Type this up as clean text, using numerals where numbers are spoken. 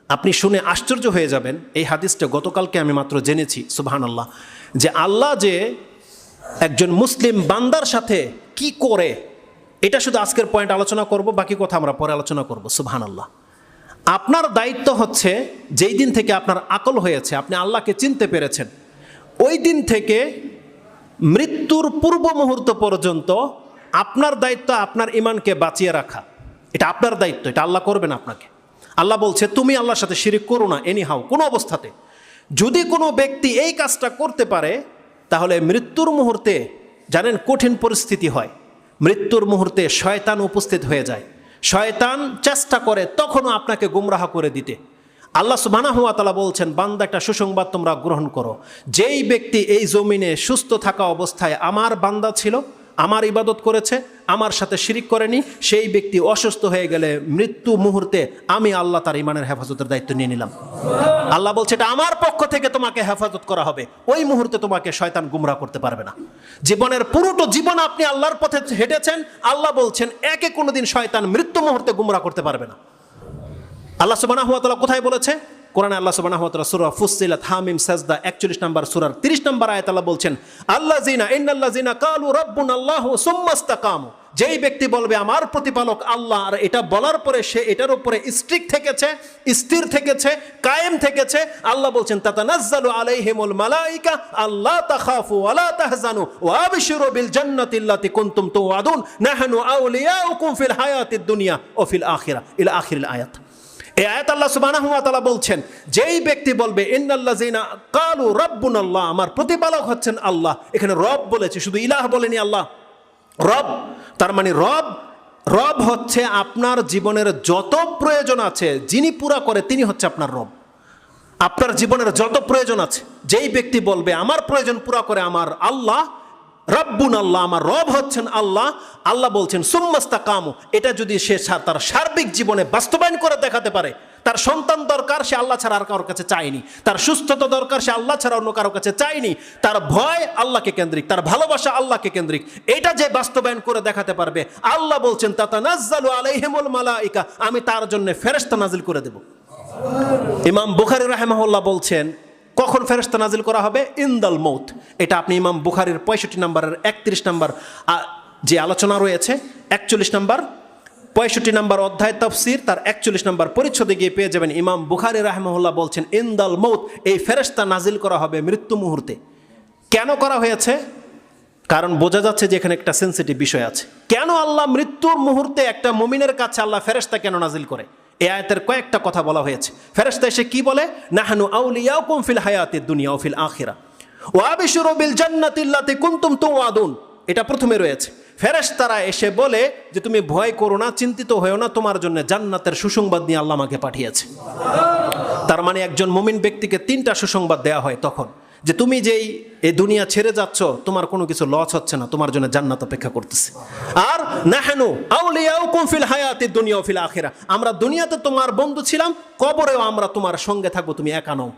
আপনি শুনে আশ্চর্য হয়ে যাবেন। এই হাদিসটা গতকালকে আমি মাত্র জেনেছি, সুবহানাল্লাহ, যে আল্লাহ যে একজন মুসলিম বান্দার সাথে কি করে, এটা শুধু আজকের পয়েন্ট আলোচনা করব, বাকি কথা আমরা পরে আলোচনা করব। সুবহানাল্লাহ। আপনার দায়িত্ব হচ্ছে যেই দিন থেকে আপনার আকল হয়েছে, আপনি আল্লাহকে চিনতে পেরেছেন, ওই দিন থেকে মৃত্যুর পূর্ব মুহূর্ত পর্যন্ত আপনার দায়িত্ব আপনার ঈমানকে বাঁচিয়ে রাখা। এটা আপনার দায়িত্ব, এটা আল্লাহ করবেন আপনাকে। আল্লাহ বলছে তুমি আল্লাহর সাথে শিরিক করো না এনিহাউ, কোনো অবস্থাতে। যদি কোনো ব্যক্তি এই কাজটা করতে পারে তাহলে মৃত্যুর মুহূর্তে জানেন কঠিন পরিস্থিতি হয়। মৃত্যুর মুহূর্তে শয়তান উপস্থিত হয়ে যায়। শয়তান চেষ্টা করে তখনও আপনাকে গুমরাহ করে দিতে। আল্লাহ সুবহানাহু ওয়া তাআলা বলছেন, বান্দা একটা সুসংবাদ তোমরা গ্রহণ করো, যেই ব্যক্তি এই জমিনে সুস্থ থাকা অবস্থায় আমার বান্দা ছিল, আমার ইবাদত করেছে, আমার সাথে শিরিক করেনি, সেই ব্যক্তি অসুস্থ হয়ে গেলে মৃত্যু মুহূর্তে আমি আল্লাহ তার ইমানের হেফাজতের দায়িত্ব নিয়ে নিলাম। আল্লাহ বলছে এটা আমার পক্ষ থেকে তোমাকে হেফাজত করা হবে, ওই মুহূর্তে তোমাকে শয়তান গুমরাহ করতে পারবে না। জীবনের পুরোটা জীবন আপনি আল্লাহর পথে হেঁটেছেন, আল্লাহ বলছেন একে কোনোদিন শয়তান মৃত্যু মুহূর্তে গুমরাহ করতে পারবে না। আল্লাহ সুবহানাহু ওয়া তাআলা কোথায় বলেছে? কোরআনে আল্লাহ সুবহানাহু ওয়া তাআলা সূরা ফুসসিলাত হামিম সাজদা 41 নম্বর সূরার 30 নম্বর আয়াতে আল্লাহ বলছেন, আল্লাযিনা ইন্নাল্লাযিনা ক্বালু রাব্বুনাল্লাহু সুম্মা ইসতাকামু, যেই ব্যক্তি বলবে আমার প্রতিপালক আল্লাহ, আর এটা বলার পরে সে এটার উপরে স্ট্রিক্ট থেকেছে, স্থির থেকেছে, কায়েম থেকেছে, আল্লাহ বলছেন তাতানাজ্জালু আলাইহিমুল মালাইকা আল্লা তাখাফু ওয়া লা তাহজানু ওয়া আবশিরু বিল জান্নাতি আল্লাতী কুনতুম তুআদুন নাহনু আউলিয়াউকুম ফিল হায়াতিদ দুনিয়া ওয়া ফিল আখিরাহ ইলা আখিরিল আয়াত। এই আয়াত আল্লাহ সুবহানাহু ওয়া তাআলা বলছেন যেই ব্যক্তি বলবে ইন্নাল্লাযিনা ক্বালু রাব্বুনাল্লাহ, আমার প্রতিপালক হচ্ছেন আল্লাহ, এখানে রব বলেছে, শুধু ইলাহ বলেনি আল্লাহ, রব। তার মানে রব হচ্ছে আপনার জীবনের যত প্রয়োজন আছে যিনি পুরা করে তিনি হচ্ছে আপনার রব। আপনার জীবনের যত প্রয়োজন আছে যেই ব্যক্তি বলবে আমার প্রয়োজন পুরা করে আমার আল্লাহ, রব্বুন আল্লাহ, আমার রব হচ্ছেন আল্লাহ, আল্লাহ বলছেন সুম্মাস্তাকামু, এটা যদি সে তার সার্বিক জীবনে বাস্তবায়ন করে দেখাতে পারে, তার সন্তান দরকার সে আল্লাহ ছাড়া আর কারোর কাছে চায়নি, তার সুস্থতা দরকার সে আল্লাহ ছাড়া অন্য কারোর কাছে চায়নি, তার ভয় আল্লাহকে কেন্দ্রিক, তার ভালোবাসা আল্লাহকে কেন্দ্রিক, এটা যে বাস্তবায়ন করে দেখাতে পারবে, আল্লাহ বলছেন তাতানাজ্জালু আলাইহিমুল মালাইকা, আমি তার জন্য ফেরেশতা নাজিল করে দেব। ইমাম বুখারী রাহিমাহুল্লাহ বলছেন কখন ফেরেশতা নাজিল করা হবে? ইনদাল মৌত। এটা আপনি ইমাম বুখারীর 65 নম্বরের 31 নম্বর যে আলোচনা রয়েছে, 41 নম্বর 65 নম্বর অধ্যায় তাফসীর তার 41 নম্বর পরিচ্ছদে গিয়ে পেয়ে যাবেন। ইমাম বুখারী রাহিমাহুল্লাহ বলছেন ইনদাল মৌত, এই ফেরেশতা নাজিল করা হবে মৃত্যু মুহূর্তে। কেন করা হয়েছে? কারণ বোঝা যাচ্ছে যে এখানে একটা সেন্সিটিভ বিষয় আছে। কেন আল্লাহ মৃত্যুর মুহূর্তে একটা মুমিনের কাছে আল্লাহ ফেরেশতা কেন নাজিল করে? এই আয়াতের কয়েকটা কথা বলা হয়েছে। ফেরেশতা এসে কি বলে? নাহনু আউলিয়াউকুম ফিল হায়াতিদ দুনিয়া ওয়া ফিল আখিরাহ ওয়া আবশিরু বিল জান্নাতি আল্লাতী কুনতুম তুআদুন, এটা প্রথমে রয়েছে। ফেরেশতারা এসে বলে যে তুমি ভয় করো না, চিন্তিত হয়েও না, তোমার জন্য জান্নাতের সুসংবাদ নিয়ে আল্লাহ আমাকে পাঠিয়েছে। তার মানে একজন মুমিন ব্যক্তিকে 3টা সুসংবাদ দেয়া হয় তখন, যে তুমি যেই এই দুনিয়া ছেড়ে যাচ্ছ তোমার কোনো কিছু লস হচ্ছে না, তোমার জন্য জান্নাত অপেক্ষা করতেছে। আর নাহনু আউলিয়াউকুম ফিল হায়াতিদ দুনিয়া ওয়া ফিল আখিরাহ, আমরা দুনিয়াতে তোমার বন্ধু ছিলাম, কবরেও আমরা তোমার সঙ্গে থাকবো, তুমি একা নও।